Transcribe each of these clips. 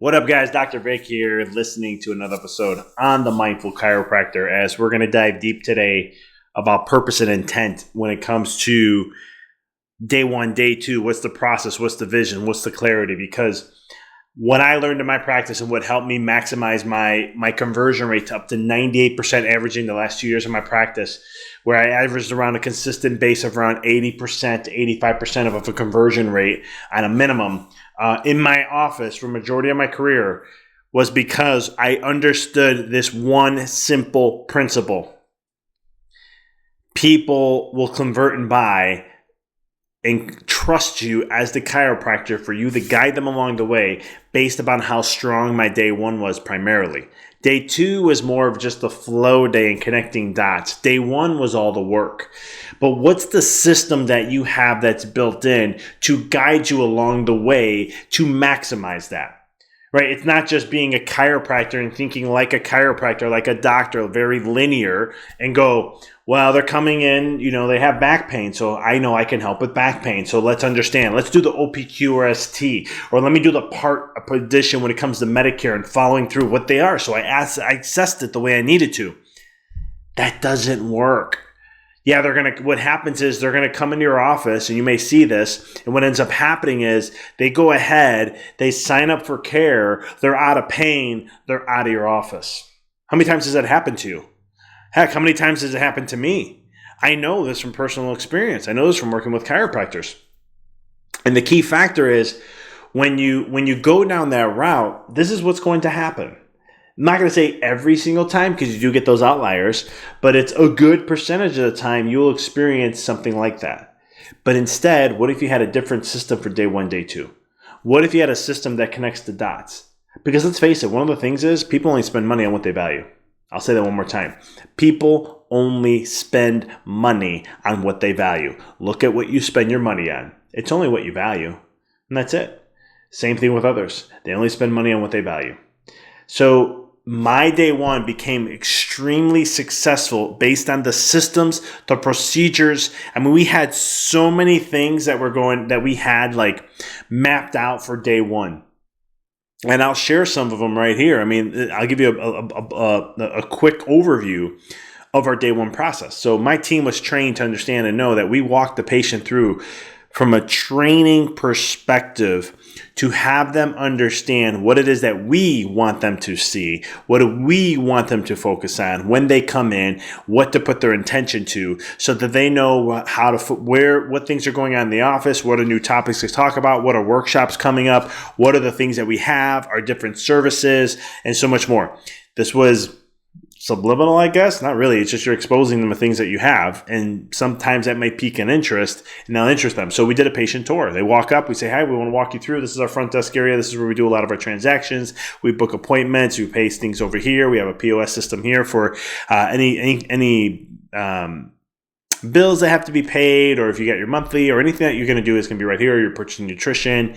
What up, guys? Dr. Vic here, listening to another episode on The Mindful Chiropractor, as we're going to dive deep today about purpose and intent when it comes to day one, day two. What's the process? What's the vision? What's the clarity? Because what I learned in my practice and what helped me maximize my conversion rate to up to 98% averaging the last 2 years of my practice, where I averaged around a consistent base of around 80% to 85% of a conversion rate on a minimum in my office for the majority of my career, was because I understood this one simple principle. People will convert and buy and trust you as the chiropractor for you to guide them along the way based upon how strong my day one was primarily. Day two was more of just the flow day and connecting dots. Day one was all the work. But what's the system that you have that's built in to guide you along the way to maximize that? Right? It's not just being a chiropractor and thinking like a chiropractor, like a doctor, very linear, and go, well, they're coming in, they have back pain, so I know I can help with back pain. So let's understand. Let's do the OPQ or ST, or let me do the part addition when it comes to Medicare and following through what they are. So I assessed it the way I needed to. That doesn't work. Yeah, what happens is they're going to come into your office, and you may see this, and what ends up happening is they go ahead, they sign up for care, they're out of pain, they're out of your office. How many times has that happened to you? Heck, how many times has it happened to me? I know this from personal experience. I know this from working with chiropractors. And the key factor is when you go down that route, this is what's going to happen. I'm not going to say every single time, because you do get those outliers, but it's a good percentage of the time you'll experience something like that. But instead, what if you had a different system for day one, day two? What if you had a system that connects the dots? Because let's face it, one of the things is people only spend money on what they value. I'll say that one more time. People only spend money on what they value. Look at what you spend your money on. It's only what you value, and that's it. Same thing with others. They only spend money on what they value. So my day one became extremely successful based on the systems, the procedures. I mean, we had so many things that we had like mapped out for day one. And I'll share some of them right here. I mean, I'll give you a quick overview of our day one process. So my team was trained to understand and know that we walk the patient through from a training perspective to have them understand what it is that we want them to see, what do we want them to focus on when they come in, what to put their intention to, so that they know what things are going on in the office, what are new topics to talk about, what are workshops coming up, what are the things that we have, our different services, and so much more. This was subliminal, I guess. Not really. It's just you're exposing them to things that you have, and sometimes that may pique an interest, and they'll interest them. So we did a patient tour. They walk up. We say, hi, we want to walk you through. This is our front desk area. This is where we do a lot of our transactions. We book appointments. We pay things over here. We have a POS system here for any bills that have to be paid, or if you get your monthly or anything that you're going to do is going to be right here. You're purchasing nutrition,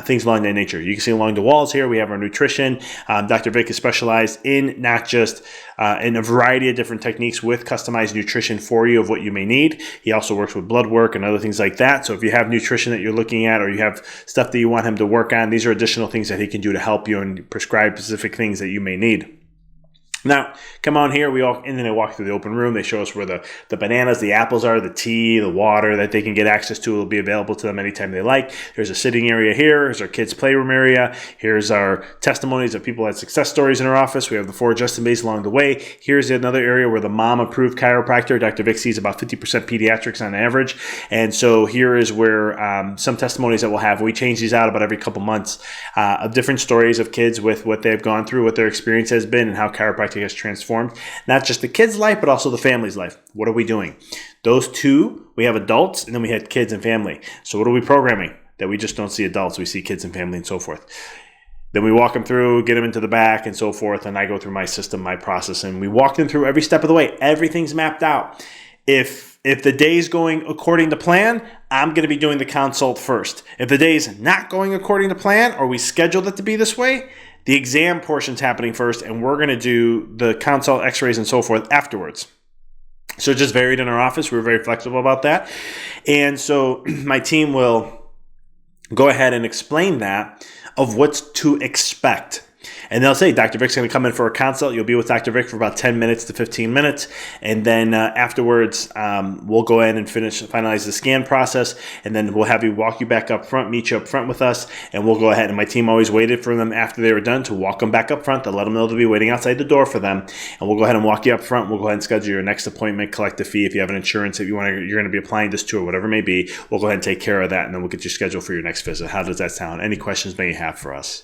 things along that nature. You can see along the walls here, we have our nutrition. Dr. Vic is specialized in not just in a variety of different techniques with customized nutrition for you of what you may need. He also works with blood work and other things like that. So if you have nutrition that you're looking at, or you have stuff that you want him to work on, these are additional things that he can do to help you and prescribe specific things that you may need. Now, come on here, and then they walk through the open room. They show us where the bananas, the apples are, the tea, the water that they can get access to will be available to them anytime they like. There's a sitting area here. Here's our kids' playroom area. Here's our testimonies of people that had success stories in our office. We have the 4 adjusting bays along the way. Here's another area where the mom-approved chiropractor, Dr. Vic, sees about 50% pediatrics on average. And so here is where some testimonies that we'll have. We change these out about every couple months of different stories of kids with what they've gone through, what their experience has been, and how chiropractic has transformed not just the kid's life, but also the family's life. What are we doing? Those two, we have adults, and then we had kids and family. So what are we programming? That we just don't see adults, we see kids and family and so forth. Then we walk them through, get them into the back and so forth, and I go through my system, my process, and we walk them through every step of the way. Everything's mapped out. If the day's going according to plan, I'm going to be doing the consult first. If the day's not going according to plan, or we scheduled it to be this way, the exam portion's happening first, and we're going to do the consult, x-rays, and so forth afterwards. So it just varied in our office. We were very flexible about that. And so my team will go ahead and explain that of what's to expect. And they'll say, Dr. Vic's going to come in for a consult. You'll be with Dr. Vic for about 10 minutes to 15 minutes. And then afterwards, we'll go in and finalize the scan process. And then we'll have you walk you back up front, meet you up front with us. And we'll go ahead. And my team always waited for them after they were done to walk them back up front to let them know they'll be waiting outside the door for them. And we'll go ahead and walk you up front. We'll go ahead and schedule your next appointment, collect the fee. If you have an insurance that you're going to be applying this to or whatever it may be, we'll go ahead and take care of that. And then we'll get you scheduled for your next visit. How does that sound? Any questions may you have for us?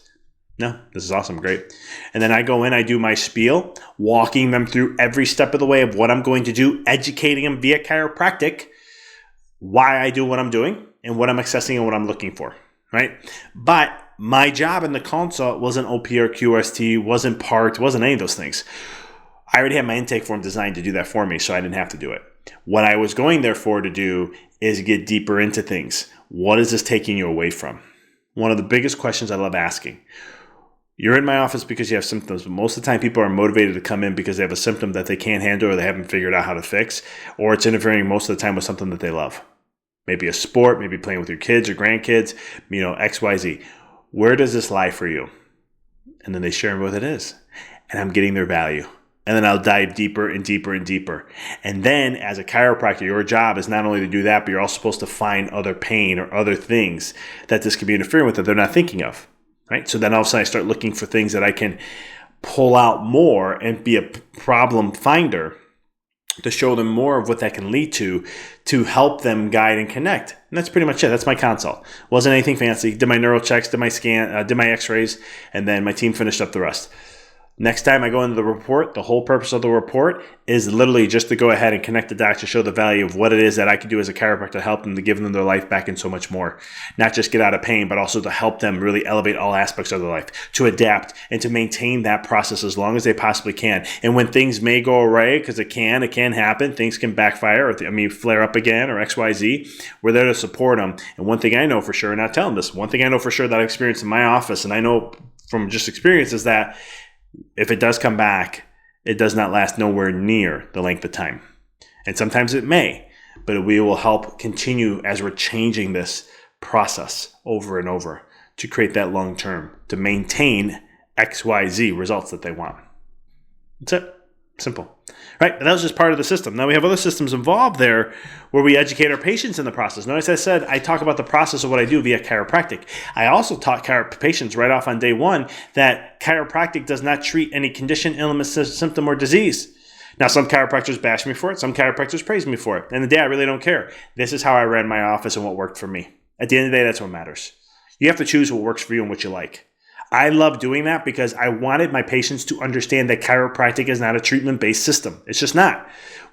No, this is awesome. Great. And then I go in, I do my spiel, walking them through every step of the way of what I'm going to do, educating them via chiropractic, why I do what I'm doing and what I'm accessing and what I'm looking for, right? But my job in the consult wasn't OP or QST, wasn't PART, wasn't any of those things. I already had my intake form designed to do that for me, so I didn't have to do it. What I was going there for to do is get deeper into things. What is this taking you away from? One of the biggest questions I love asking. You're in my office because you have symptoms, but most of the time people are motivated to come in because they have a symptom that they can't handle or they haven't figured out how to fix, or it's interfering most of the time with something that they love. Maybe a sport, maybe playing with your kids or grandkids, XYZ. Where does this lie for you? And then they share what it is. And I'm getting their value. And then I'll dive deeper and deeper and deeper. And then as a chiropractor, your job is not only to do that, but you're also supposed to find other pain or other things that this could be interfering with that they're not thinking of. Right? So then all of a sudden I start looking for things that I can pull out more and be a problem finder to show them more of what that can lead to help them guide and connect. And that's pretty much it. That's my consult. Wasn't anything fancy. Did my neural checks, did my scan, did my x-rays, and then my team finished up the rest. Next time I go into the report, the whole purpose of the report is literally just to go ahead and connect the dots to show the value of what it is that I can do as a chiropractor to help them, to give them their life back and so much more. Not just get out of pain, but also to help them really elevate all aspects of their life, to adapt and to maintain that process as long as they possibly can. And when things may go awry, because it can happen, things can backfire or flare up again or XYZ, we're there to support them. And one thing I know for sure, and I tell them this, one thing I know for sure that I experienced in my office, and I know from just experience, is that if it does come back, it does not last nowhere near the length of time. And sometimes it may, but we will help continue as we're changing this process over and over to create that long term, to maintain XYZ results that they want. That's it. Simple. Right? But that was just part of the system. Now we have other systems involved there where we educate our patients in the process. Notice I said I talk about the process of what I do via chiropractic. I also taught patients right off on day one that chiropractic does not treat any condition, illness, symptom, or disease. Now, some chiropractors bash me for it. Some chiropractors praise me for it. And the day I really don't care. This is how I ran my office and what worked for me. At the end of the day, that's what matters. You have to choose what works for you and what you like. I love doing that because I wanted my patients to understand that chiropractic is not a treatment-based system. It's just not.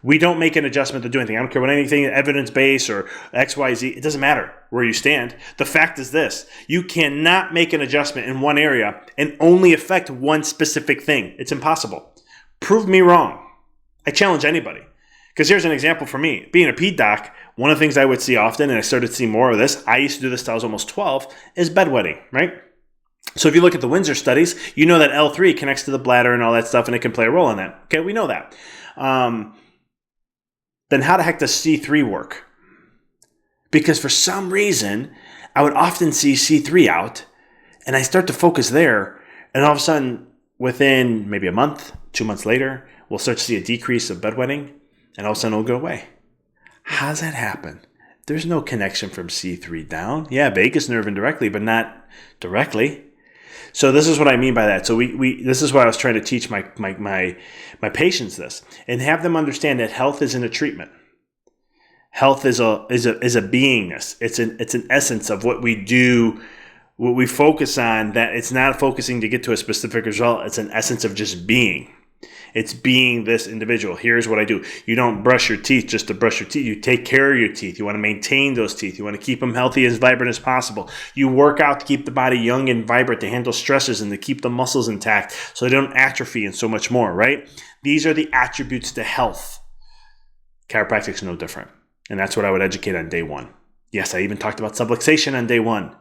We don't make an adjustment to do anything. I don't care what anything, evidence-based or XYZ. It doesn't matter where you stand. The fact is this. You cannot make an adjustment in one area and only affect one specific thing. It's impossible. Prove me wrong. I challenge anybody. Because here's an example for me. Being a ped doc, one of the things I would see often, and I started to see more of this, I used to do this till I was almost 12, is bedwetting, right? So if you look at the Windsor studies, you know that L3 connects to the bladder and all that stuff, and it can play a role in that. Okay, we know that. Then how the heck does C3 work? Because for some reason, I would often see C3 out, and I start to focus there, and all of a sudden, within maybe a month, 2 months later, we'll start to see a decrease of bedwetting, and all of a sudden it'll go away. How does that happen? There's no connection from C3 down. Yeah, vagus nerve indirectly, but not directly. So this is what I mean by that. So this is why I was trying to teach my patients this and have them understand that health isn't a treatment. Health is a beingness. It's an essence of what we do, what we focus on. That it's not focusing to get to a specific result. It's an essence of just being. It's being this individual. Here's what I do. You don't brush your teeth just to brush your teeth. You take care of your teeth. You want to maintain those teeth. You want to keep them healthy, as vibrant as possible. You work out to keep the body young and vibrant, to handle stresses and to keep the muscles intact so they don't atrophy and so much more, right? These are the attributes to health. Chiropractic is no different. And that's what I would educate on day one. Yes, I even talked about subluxation on day one.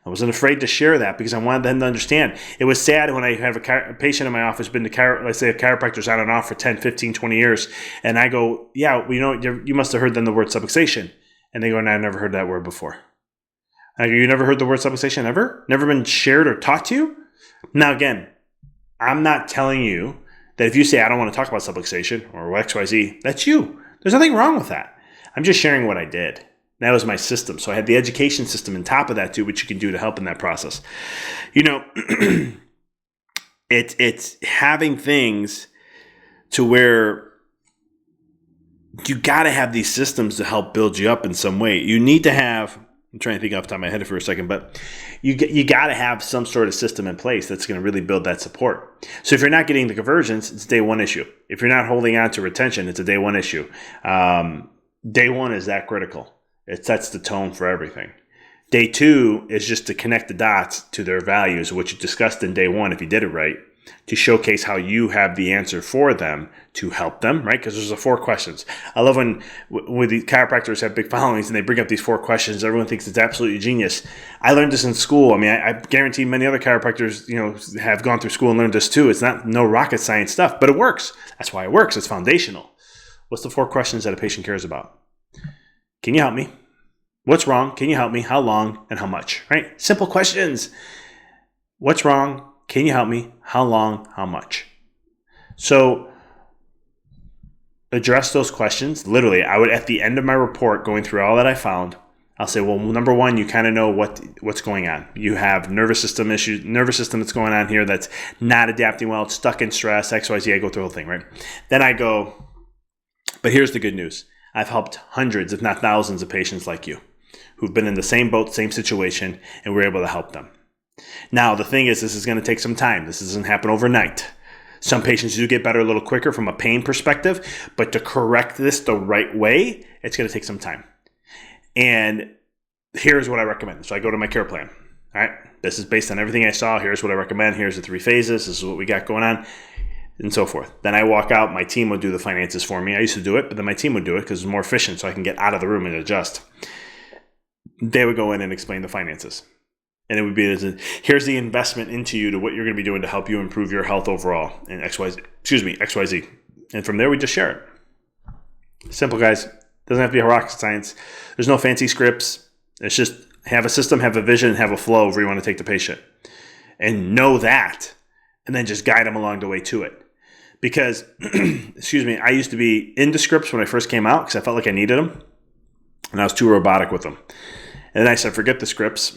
I wasn't afraid to share that because I wanted them to understand. It was sad when I have a patient in my office, been to let's say a chiropractor's on and off for 10, 15, 20 years, and I go, yeah, you must have heard then the word subluxation. And they go, no, I've never heard that word before. You never heard the word subluxation ever? Never been shared or taught to you? Now, again, I'm not telling you that if you say, I don't want to talk about subluxation or XYZ, that's you. There's nothing wrong with that. I'm just sharing what I did. That was my system. So I had the education system on top of that too, which you can do to help in that process. It's having things to where you got to have these systems to help build you up in some way. You need to have, I'm trying to think off the top of my head for a second, but you got to have some sort of system in place that's going to really build that support. So if you're not getting the conversions, it's a day one issue. If you're not holding on to retention, it's a day one issue. Day one is that critical. It sets the tone for everything. Day two is just to connect the dots to their values, which you discussed in day one if you did it right, to showcase how you have the answer for them to help them, right? Because there's the 4 questions. I love when the chiropractors have big followings and they bring up these 4 questions. Everyone thinks it's absolutely genius. I learned this in school. I mean, I guarantee many other chiropractors, have gone through school and learned this too. It's not no rocket science stuff, but it works. That's why it works. It's foundational. What's the 4 questions that a patient cares about? Can you help me? What's wrong? Can you help me? How long and how much? Right? Simple questions. What's wrong? Can you help me? How long? How much? So address those questions. Literally, I would, at the end of my report, going through all that I found, I'll say, well, number one, you kind of know what's going on. You have nervous system issues, nervous system that's going on here that's not adapting well, it's stuck in stress, XYZ. I go through the whole thing, right? Then I go, but here's the good news. I've helped hundreds, if not thousands, of patients like you who've been in the same boat, same situation, and we're able to help them. Now, the thing is, this is going to take some time. This doesn't happen overnight. Some patients do get better a little quicker from a pain perspective, but to correct this the right way, it's going to take some time. And here's what I recommend. So I go to my care plan. All right, this is based on everything I saw. Here's what I recommend. Here's the 3 phases. This is what we got going on, and so forth. Then I walk out. My team would do the finances for me. I used to do it, but then my team would do it because it's more efficient, so I can get out of the room and adjust. They would go in and explain the finances. And it would be, here's the investment into you to what you're going to be doing to help you improve your health overall and XYZ. And from there, we just share it. Simple, guys. Doesn't have to be a rocket science. There's no fancy scripts. It's just have a system, have a vision, have a flow where you want to take the patient. And know that. And then just guide them along the way to it. Because, I used to be into scripts when I first came out because I felt like I needed them. And I was too robotic with them. And then I said, forget the scripts.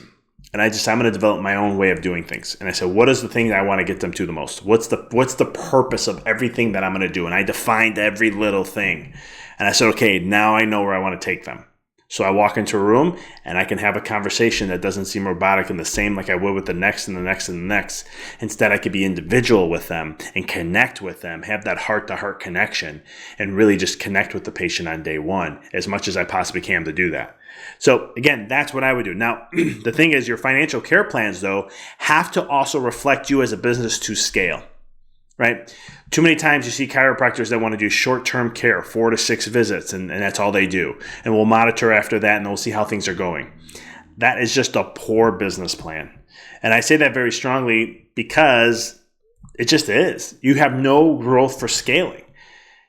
And I'm going to develop my own way of doing things. And I said, what is the thing that I want to get them to the most? What's the purpose of everything that I'm going to do? And I defined every little thing. And I said, okay, now I know where I want to take them. So I walk into a room and I can have a conversation that doesn't seem robotic and the same like I would with the next and the next and the next. Instead, I could be individual with them and connect with them, have that heart-to-heart connection, and really just connect with the patient on day one as much as I possibly can to do that. So again, that's what I would do. Now, the thing is, your financial care plans, though, have to also reflect you as a business to scale. Right? Too many times you see chiropractors that want to do short-term care, 4 to 6 visits, and that's all they do. And we'll monitor after that, and we'll see how things are going. That is just a poor business plan. And I say that very strongly because it just is. You have no growth for scaling.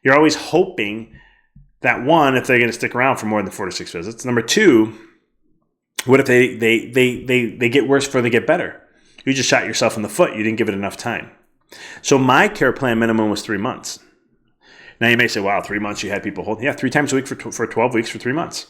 You're always hoping that, one, if they're going to stick around for more than 4 to 6 visits. Number 2, what if they get worse before they get better? You just shot yourself in the foot. You didn't give it enough time. So my care plan minimum was 3 months. Now you may say, wow, 3 months you had people hold. Yeah, 3 times a week for 12 weeks for 3 months.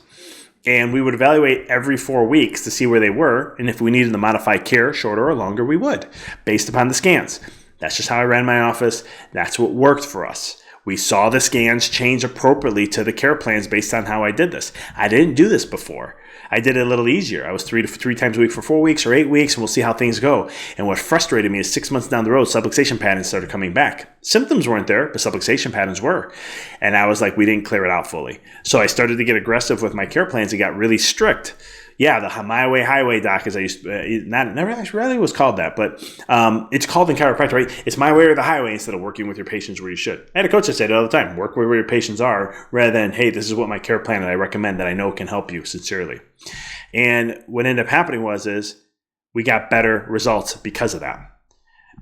And we would evaluate every 4 weeks to see where they were. And if we needed to modify care shorter or longer, we would, based upon the scans. That's just how I ran my office. That's what worked for us. We saw the scans change appropriately to the care plans based on how I did this. I didn't do this before. I did it a little easier. I was 3 times a week for 4 weeks or 8 weeks, and we'll see how things go. And what frustrated me is 6 months down the road, subluxation patterns started coming back. Symptoms weren't there, but subluxation patterns were. And I was like, we didn't clear it out fully. So I started to get aggressive with my care plans and got really strict. Yeah, the My Way Highway doc, as I used to, never really was called that, but it's called in chiropractic, right? It's my way or the highway instead of working with your patients where you should. I had a coach that said it all the time, work where your patients are, rather than, hey, this is what my care plan that I recommend that I know can help you sincerely. And what ended up happening is we got better results because of that.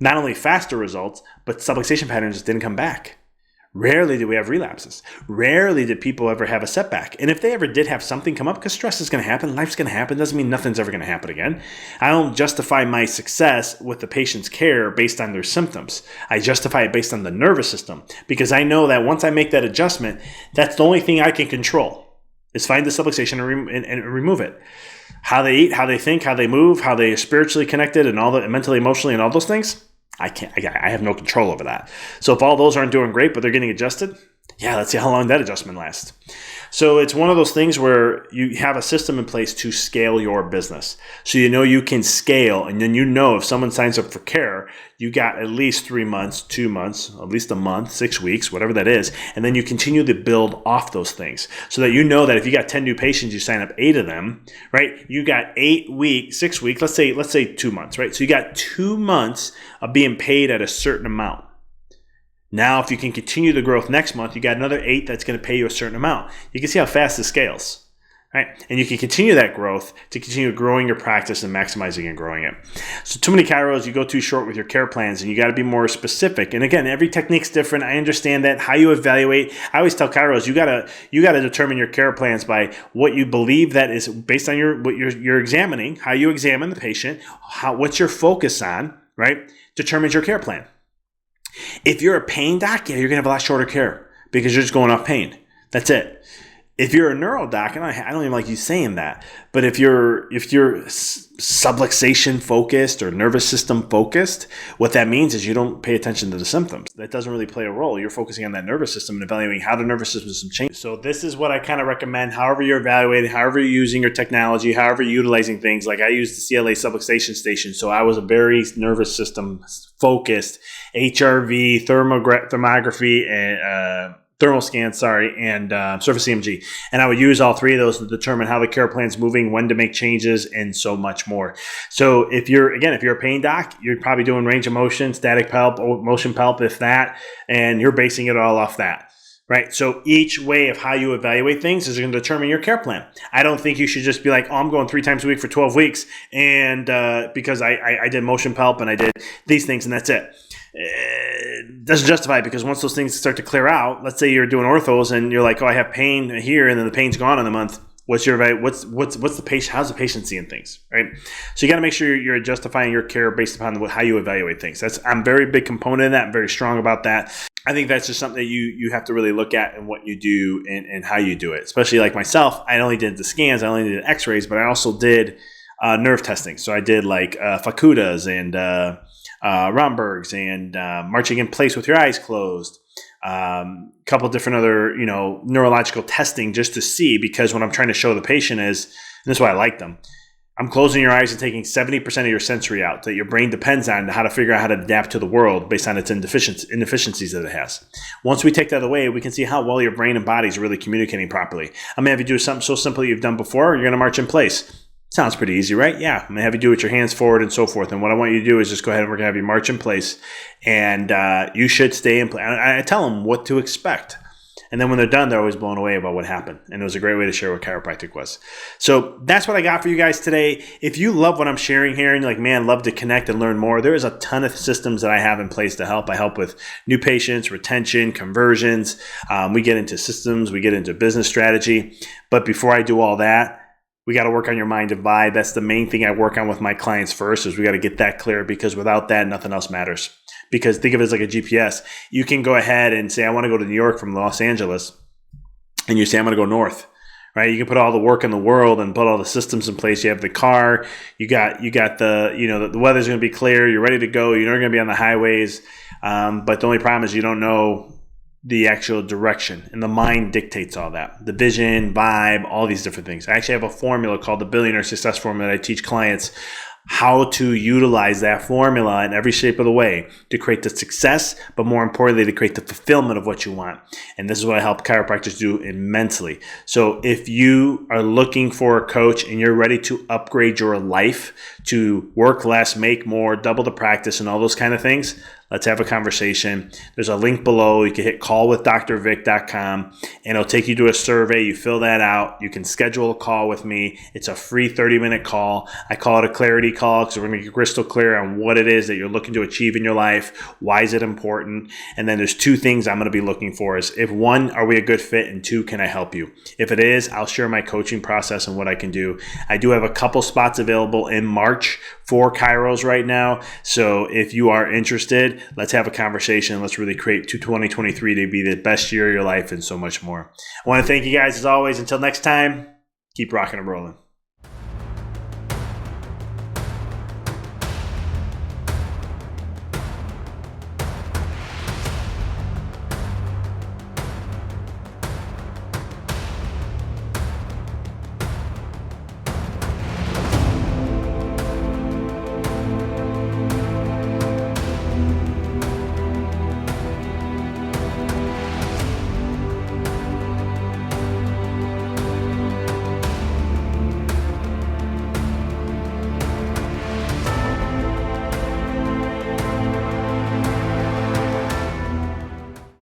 Not only faster results, but subluxation patterns just didn't come back. Rarely do we have relapses. Rarely did people ever have a setback. And if they ever did have something come up, because stress is going to happen, life's going to happen, doesn't mean nothing's ever going to happen again. I don't justify my success with the patient's care based on their symptoms. I justify it based on the nervous system, because I know that once I make that adjustment, that's the only thing I can control, is find the subluxation and remove it. How they eat, how they think, how they move, how they are spiritually connected, and all the mentally, emotionally, and all those things, I have no control over that. So if all those aren't doing great, but they're getting adjusted, let's see how long that adjustment lasts. So it's one of those things where you have a system in place to scale your business. So you know you can scale, and then you know if someone signs up for care, you got at least 3 months, 2 months, at least a month, 6 weeks, whatever that is. And then you continue to build off those things so that you know that if you got 10 new patients, you sign up 8 of them, right? You got 8 weeks, 6 weeks, let's say 2 months, right? So you got 2 months of being paid at a certain amount. Now, if you can continue the growth next month, you got another 8 that's going to pay you a certain amount. You can see how fast this scales, right? And you can continue that growth to continue growing your practice and maximizing and growing it. So too many chiros, you go too short with your care plans, and you got to be more specific. And again, every technique's different. I understand that. How you evaluate, I always tell chiros, you gotta determine your care plans by what you believe that is based on what you're examining, how you examine the patient, what's your focus on, right? Determines your care plan. If you're a pain doc, you're going to have a lot shorter care because you're just going off pain. That's it. If you're a neuro doc, and I don't even like you saying that, but if you're subluxation focused or nervous system focused, what that means is you don't pay attention to the symptoms. That doesn't really play a role. You're focusing on that nervous system and evaluating how the nervous system changes. So this is what I kind of recommend. However you're evaluating, however you're using your technology, however you're utilizing things. Like I used the CLA subluxation station, so I was a very nervous system focused HRV, thermography, and thermal scan, and surface EMG. And I would use all 3 of those to determine how the care plan's moving, when to make changes, and so much more. So if you're a pain doc, you're probably doing range of motion, static palp, motion palp, if that, and you're basing it all off that. Right. So each way of how you evaluate things is going to determine your care plan. I don't think you should just be like, I'm going 3 times a week for 12 weeks. And because I did motion palp and I did these things and that's it. It doesn't justify it, because once those things start to clear out, let's say you're doing orthos and you're like, oh, I have pain here, and then the pain's gone in a month. What's the patient? How's the patient seeing things, right? So you got to make sure you're justifying your care based upon how you evaluate things. I'm a very big component of that. I'm very strong about that. I think that's just something that you have to really look at in what you do and how you do it. Especially like myself, I only did the scans, I only did X-rays, but I also did nerve testing. So I did like Fakudas and Rombergs and marching in place with your eyes closed. Couple different other, neurological testing just to see, because what I'm trying to show the patient is, and this is why I like them, I'm closing your eyes and taking 70% of your sensory out that your brain depends on, how to figure out how to adapt to the world based on its inefficiencies that it has. Once we take that away, we can see how well your brain and body is really communicating properly. I'm going to have you do something so simple you've done before. You're going to march in place. Sounds pretty easy, right? Yeah. I'm going to have you do it with your hands forward and so forth. And what I want you to do is just go ahead and we're going to have you march in place. And you should stay in place. I tell them what to expect. And then when they're done, they're always blown away about what happened. And it was a great way to share what chiropractic was. So that's what I got for you guys today. If you love what I'm sharing here and you're like, man, love to connect and learn more, there is a ton of systems that I have in place to help. I help with new patients, retention, conversions. We get into systems. We get into business strategy. But before I do all that, we got to work on your mind and vibe. That's the main thing I work on with my clients first, is we got to get that clear, because without that, nothing else matters. Because think of it as like a GPS. You can go ahead and say, I want to go to New York from Los Angeles. And you say, I'm going to go north, right? You can put all the work in the world and put all the systems in place. You have the car, you got the weather's going to be clear. You're ready to go. You're not going to be on the highways. But the only problem is you don't know the actual direction, and the mind dictates all that. The vision, vibe, all these different things. I actually have a formula called the Billionaire Success Formula that I teach clients how to utilize that formula in every shape of the way to create the success, but more importantly, to create the fulfillment of what you want. And this is what I help chiropractors do immensely. So if you are looking for a coach and you're ready to upgrade your life to work less, make more, double the practice, and all those kind of things, Let's have a conversation. There's a link below. You can hit callwithdrvic.com and it'll take you to a survey. You fill that out. You can schedule a call with me. It's a free 30-minute call. I call it a clarity call because we're going to get crystal clear on what it is that you're looking to achieve in your life. Why is it important? And then there's two things I'm going to be looking for is if one, are we a good fit? And two, can I help you? If it is, I'll share my coaching process and what I can do. I do have a couple spots available in March for chiros right now. So if you are interested, let's have a conversation. Let's really create 2023 to be the best year of your life and so much more. I want to thank you guys as always. Until next time, keep rocking and rolling.